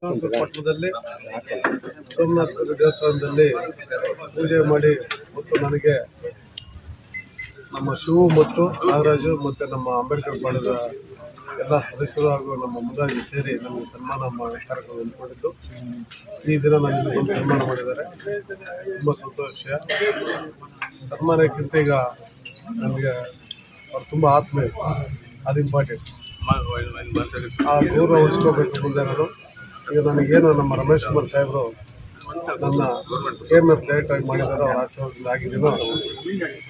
ಪಟ್ಟಣದಲ್ಲಿ ಸೋಮನಾಥ ದೇವಸ್ಥಾನದಲ್ಲಿ ಪೂಜೆ ಮಾಡಿ ಮತ್ತು ನನಗೆ ನಮ್ಮ ಶಿವು ಮತ್ತು ನಾಗರಾಜು ಮತ್ತು ನಮ್ಮ ಅಂಬೇಡ್ಕರ್ ಪಾಳ್ಯದ ಎಲ್ಲ ಸದಸ್ಯರು ಹಾಗೂ ನಮ್ಮ ಮುರಾಜು ಸೇರಿ ನಮಗೆ ಸನ್ಮಾನ ಕಾರ್ಯಕ್ರಮ ಹಮ್ಮಿಕೊಂಡಿದ್ದು ಈ ದಿನ ನನಗೆ ಒಂದು ಸನ್ಮಾನ ಮಾಡಿದ್ದಾರೆ. ತುಂಬ ಸಂತೋಷ. ಸನ್ಮಾನಕ್ಕಿಂತ ಈಗ ನನಗೆ ಅವ್ರು ತುಂಬ ಆತ್ಮೀಯ, ಅದು ಇಂಪಾರ್ಟೆಂಟ್. ಆ ಗೌರವ ಉಳಿಸ್ಕೋಬೇಕು ಮುಂದೆ. ನಾನು ಈಗ ನನಗೇನು ನಮ್ಮ ರಮೇಶ್ ಕುಮಾರ್ ಸಾಹೇಬರು ನನ್ನ KMF ಡೈರೆಕ್ಟ್ ಆಗಿ ಮಾಡಿದ್ದಾರೆ, ಅವ್ರ ಆಶೀರ್ವಾದದಿಂದ ಆಗಿದ್ದೀನೋ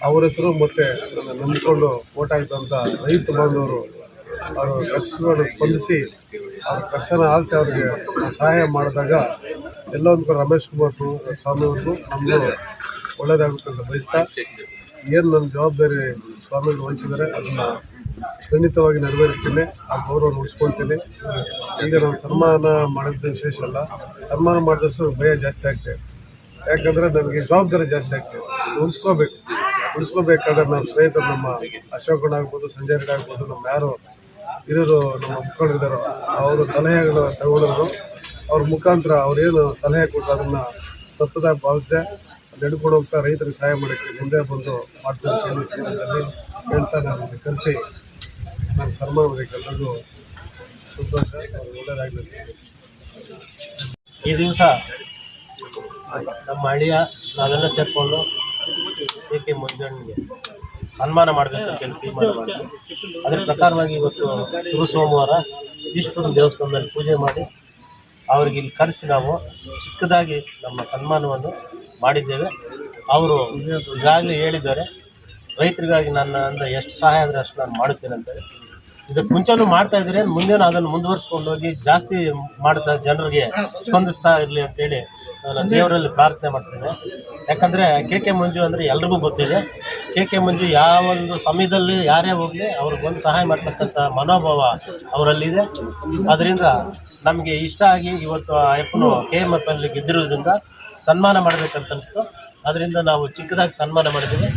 ಅವ್ರ ಹೆಸರು ಮತ್ತು ನನ್ನ ನಂಬಿಕೊಂಡು ಓಟ್ ಹಾಕಿದಂಥ ರೈತ ಬಾಂಧವರು ಅವರು ಕಷ್ಟಗಳನ್ನು ಸ್ಪಂದಿಸಿ ಅವ್ರ ಕಷ್ಟನ ಆಲಿಸಿ ಅವ್ರಿಗೆ ಸಹಾಯ ಮಾಡಿದಾಗ ಎಲ್ಲೋ ಒಂದು ಕಡೆ ರಮೇಶ್ ಕುಮಾರ್ ಸ್ವಾಮಿಯವ್ರಿಗೂ ನಮಗೂ ಒಳ್ಳೆಯದಾಗುತ್ತೆ ಅಂತ ಬಯಸ್ತಾ, ಏನು ನನ್ನ ಜವಾಬ್ದಾರಿ ಸ್ವಾಮಿಗಳು ವಹಿಸಿದರೆ ಅದನ್ನು ಖಂಡಿತವಾಗಿ ನೆರವೇರಿಸ್ತೀನಿ. ಆ ಗೌರವ ಉಳಿಸ್ಕೊಳ್ತೀನಿ. ಈಗ ನಾನು ಸನ್ಮಾನ ಮಾಡೋದು ವಿಶೇಷ ಅಲ್ಲ, ಸನ್ಮಾನ ಮಾಡಿದಷ್ಟು ಭಯ ಜಾಸ್ತಿ ಆಗ್ತದೆ. ಯಾಕಂದರೆ ನನಗೆ ಜವಾಬ್ದಾರಿ ಜಾಸ್ತಿ ಆಗ್ತದೆ. ಉಳಿಸ್ಕೋಬೇಕಾದ್ರೆ ನಮ್ಮ ಸ್ನೇಹಿತರು, ನಮ್ಮ ಅಶೋಕಣ್ಣ ಆಗ್ಬೋದು, ಸಂಜಯ್ ರೆಡ್ಡಿ ಆಗ್ಬೋದು, ನಮ್ಮ ಯಾರು ಹಿರಿಯರು ನಮ್ಮ ಮುಖಂಡರಿದ್ದಾರೋ ಅವರು ಸಲಹೆಗಳು ತಗೊಂಡಿದ್ರು. ಅವ್ರ ಮುಖಾಂತರ ಅವ್ರೇನು ಸಲಹೆ ಕೊಟ್ಟರು ಅದನ್ನು ತಪ್ಪದಾಗಿ ಭಾವಿಸಿದೆ. ಅದು ಹಿಡ್ಕೊಂಡು ಹೋಗ್ತಾ ರೈತರಿಗೆ ಸಹಾಯ ಮಾಡೋಕ್ಕೆ ಮುಂದೆ ಬಂದು ಮಾಡ್ತೀನಿ ಸಂದರ್ಭದಲ್ಲಿ ಹೇಳ್ತಾ ನನಗೆ ಕರೆಸಿ ನಾನು ಸನ್ಮಾನ ಮಾಡೋಕ್ಕೆ ಎಲ್ಲರಿಗೂ ಸಂತೋಷ. ಒಳ್ಳೆಯದಾಗಲಿ. ಈ ದಿವಸ ನಮ್ಮ ಹಳ್ಳಿಯ ನಾವೆಲ್ಲ ಸೇರಿಕೊಂಡು KK ಮಂಜಣ್ಣನಿಗೆ ಸನ್ಮಾನ ಮಾಡಬೇಕಂತ ಹೇಳಿ ತೀರ್ಮಾನ ಮಾಡಿದ್ವಿ. ಅದರ ಪ್ರಕಾರವಾಗಿ ಇವತ್ತು ಶುರು ಸೋಮವಾರ ಈಶ್ವರನ ದೇವಸ್ಥಾನದಲ್ಲಿ ಪೂಜೆ ಮಾಡಿ ಅವ್ರಿಗೆ ಇಲ್ಲಿ ಕರೆಸಿ ನಾವು ಚಿಕ್ಕದಾಗಿ ನಮ್ಮ ಸನ್ಮಾನವನ್ನು ಮಾಡಿದ್ದೇವೆ. ಅವರು ಈಗಾಗಲೇ ಹೇಳಿದ್ದಾರೆ, ರೈತರಿಗಾಗಿ ನನ್ನ ಎಷ್ಟು ಸಹಾಯ ಅಂದರೆ ಅಷ್ಟು ನಾನು ಮಾಡುತ್ತೇನೆ ಅಂತೇಳಿ. ಇದಕ್ಕೆ ಮುಂಚೆನೂ ಮಾಡ್ತಾ ಇದ್ದಾರೆ, ಮುಂದೇನು ಅದನ್ನು ಮುಂದುವರಿಸ್ಕೊಂಡು ಹೋಗಿ ಜಾಸ್ತಿ ಮಾಡ್ತಾ ಜನರಿಗೆ ಸ್ಪಂದಿಸ್ತಾ ಇರಲಿ ಅಂತೇಳಿ ನಾನು ದೇವರಲ್ಲಿ ಪ್ರಾರ್ಥನೆ ಮಾಡ್ತೇನೆ. ಯಾಕಂದರೆ KK ಮಂಜು ಅಂದರೆ ಎಲ್ರಿಗೂ ಗೊತ್ತಿದೆ. KK ಮಂಜು ಯಾವೊಂದು ಸಮಯದಲ್ಲಿ ಯಾರೇ ಹೋಗಲಿ ಅವ್ರಿಗೊಂದು ಸಹಾಯ ಮಾಡ್ತಕ್ಕಂಥ ಮನೋಭಾವ ಅವರಲ್ಲಿದೆ. ಅದರಿಂದ ನಮಗೆ ಇಷ್ಟ ಆಗಿ ಇವತ್ತು ಅಯ್ಯಪ್ಪನು KMF ಅಲ್ಲಿ ಗೆದ್ದಿರೋದ್ರಿಂದ ಸನ್ಮಾನ ಮಾಡಬೇಕಂತ ಅನಿಸ್ತು. ಅದರಿಂದ ನಾವು ಚಿಕ್ಕದಾಗಿ ಸನ್ಮಾನ ಮಾಡಿದ್ದೀವಿ.